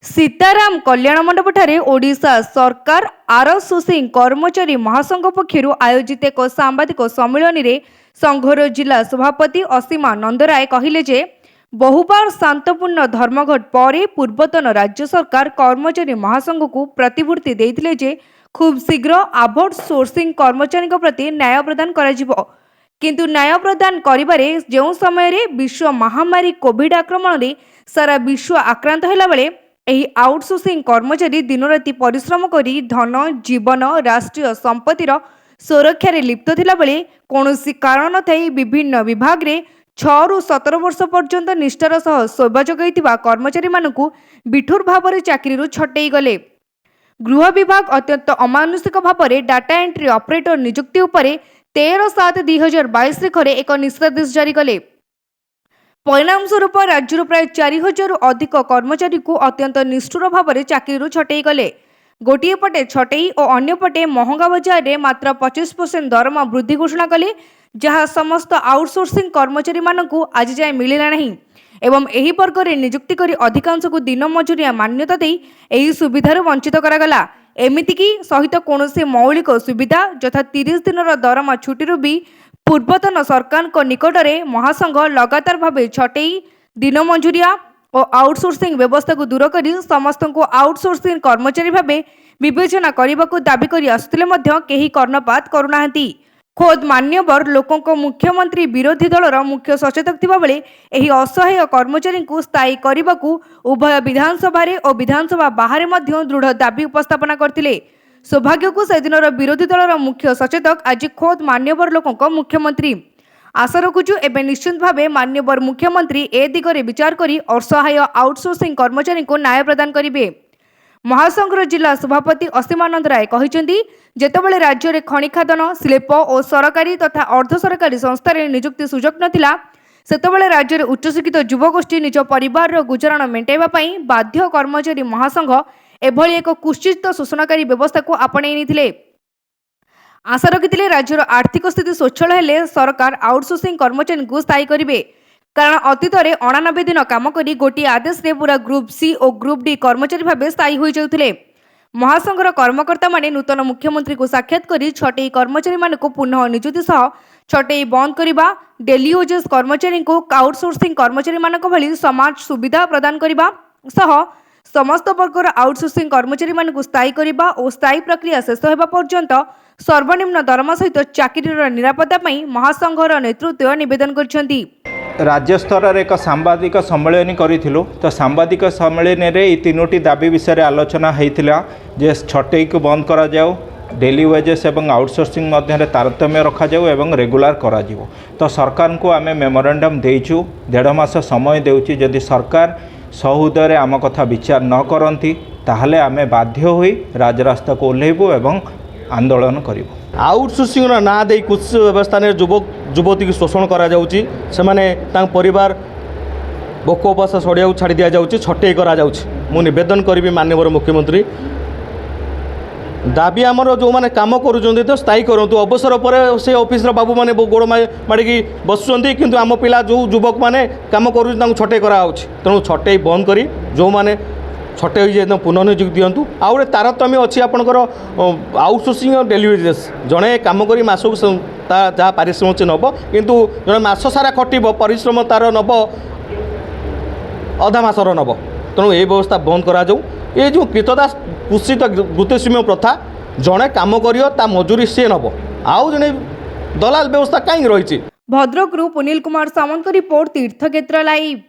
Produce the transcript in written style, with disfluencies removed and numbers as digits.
सीताराम कल्याण मंडपठारे ओडिशा सरकार आरएसओसिंग कर्मचारी महासंघ पक्षर आयोजित एक सांबादिक सम्मेलन में संघर जिला सभापति असीमा नंदराय कहले जे बहुबार शांतपूर्ण धर्मघट पर पूर्वतन राज्य सरकार कर्मचारी महासंघ को प्रतिश्रुति देइथिले जे खूब शीघ्र आउटसोर्सिंग कर्मचारी प्रति न्याय प्रदान करा किंतु न्याय प्रदान करिबारे जो समय विश्व महामारी कोविड आक्रमण में सारा विश्व आक्रांत होला बेले एही आउटसोर्सिंग कर्मचारी दिन राति परिश्रम करी धन जीवन राष्ट्रीय संपत्तिर सुरक्षा लिप्त थिला बेले कौनसी कारण नथाई विभिन्न विभाग रे 6 रु 17 वर्ष पर्यंत निष्ठार सह सेवा जगाइथिबा कर्मचारी मानकु विठुर भाव चाकरी छटई गले। गृह विभाग अत्यंत अमानुषिक भाव डाटा एंट्री ऑपरेटर नियुक्ति उपरे 13/7/2022 तारिखरे एक निषेधादेश जारी कले। परिणाम स्वरूप राज्य प्राय 4000 अधिक कर्मचारी को अत्यंत निष्ठुर भाव चाकरी छटई गले। गोटे पटे छटई और अन्य पटे महंगा बजार में मात्र 25% दरमा वृद्धि घोषणा कले, जहाँ समस्त आउटसोर्सिंग कर्मचारी मानकु आज जाए मिलला नहीं एवं एही वर्ग रे नियुक्ति करी अधिकांश को दिन मजूरिया मान्यता देई एही सुविधार वंचित करागला। एमितिकी सहित कौनसी मौलिक सुविधा यथा 30 दिन दरमा छुट्टी भी पूर्वतन सरकार को निकट में महासंघ लगातार भाव छटई दिन मजूरिया और आउटसोर्सिंग व्यवस्था को दूर कर समस्त को आउटसोर्सिंग कर्मचारी भाव विवेचना करने को दाबी कर आसुतिले मध्य केही कर्णपात करुनाहांती। खोद मान्यवर लोकों मुख्यमंत्री विरोधी दलर मुख्य सचेतक थिबा बेले एही असहाय कर्मचारी को स्थायी करने को उभय विधानसभा और विधानसभा बाहर मध्य दृढ़ दाबी उपस्थापना करथिले। सौभाग्य को से दिन विरोधी दलर मुख्य सचेतक आज खोद मान्यवर लोकों मुख्यमंत्री। आशा रखुचु एवं निश्चित भाव मान्यवर मुख्यमंत्री ए दिगरे विचार करी असहाय आउटसोर्सिंग कर्मचारी को न्याय प्रदान करिवे। महासंघर जिला सभापति असीमानंद राय कहते जेतेबेले राज्य में खनि खादन शिल्प और सरकारी तथा अर्ध सरकारी संस्थार नियुक्ति सुजोग नथिला सेतेबेले राज्य में उच्चशिक्षित युवगोष्ठी निज परिवार गुजराण मेंटाइबा पई बाध्य कर्मचारी महासंघ एभली एक कुश्चित शोषणकारी व्यवस्था को आपणई नेथिले। आशा रखिथिले राज्यर आर्थिक स्थिति स्वच्छल हेले सरकार आउटसोर्सिंग कर्मचारी को स्थायी करिवे, कारण अतीत में 89 दिन काम करी गोटे आदेश रे पूरा ग्रुप सी और ग्रुप डी कर्मचारी भाव स्थायी हो जाउथिले। महासंघर कर्मकर्ता माने नूतन मुख्यमंत्री को साक्षात करी छटई कर्मचारी मान को पुनः नियुक्ति सह छटई बंद करिबा, डेली वेजेस कर्मचारी को आउटसोर्सिंग कर्मचारी मान भली समाज सुविधा प्रदान करिबा सह समस्त वर्गर आउटसोर्सिंग कर्मचारी मान को स्थायी करिबा और स्थायी प्रक्रिया शेष होबा पर्यंत सर्वनिम्न दरमा सहित चाकरीर निरापत्ता पई महासंघर नेतृत्व निवेदन करछंती। राज्य स्तर रे एक सांबादिक सम्मेलन करिथिलु तो सांबादिक सम्मेलन रे ई तीनोटी दाबी विषय आलोचना होइथिला जे छटई को बंद करा जाओ, डेली वेजेस एवं आउटसोर्सिंग मध्य तारतम्य रखा जाओ एवं रेगुलर करा जिवो। तो सरकार को आमे मेमोरेंडम देइछु, 1.5 मास समय देउछि। जदि सरकार सहुदरे आम कथा विचार न करती ताहले आमे बाध्य होई राजरास्ता को ओह्लैबु एवं आंदोलन करिबु। आउटसोर्सिंग ना दे कुछ व्यवस्था ने युवक युवती की शोषण करा जाउची, सेमाने तांग परिवार भोक उपास सड़िया छाड़ी दिया जाउची, छटई करा जाउची। मु निवेदन करिबी माननीय मुख्यमंत्री दाबी आमर जो मैंने कम करुँच तो स्थायी करूँ। अवसर पर से ऑफिस बाबू मैंने गोड़ माड़ी बसुँच कि आम पिला जो युवक मैंने कम कर छटई कराऊँ, तेणु छटई बंद करी जो मैंने छटई हो पुनः नियुक्ति दिंतु। आउ गए तारतम्य अच्छी आपंकर आउटसोर्सिंग और डेली वेजेस जड़े कम कर मसक जहाँ पारिश्रमिक नब किंतु जड़े मस सारा खटब परिश्रम तार नब अधा मसर नब, तेणु ये व्यवस्था बंद करा जाऊ। ये जो कृतदास कुत्सित गुतेश्वमी प्रथा जड़े कम कर मजूरी सी नब आउ जड़े दलाल व्यवस्था कहीं रही। भद्रक पुनील कुमार सामंत रिपोर्ट तीर्थक्षेत्र लाइव।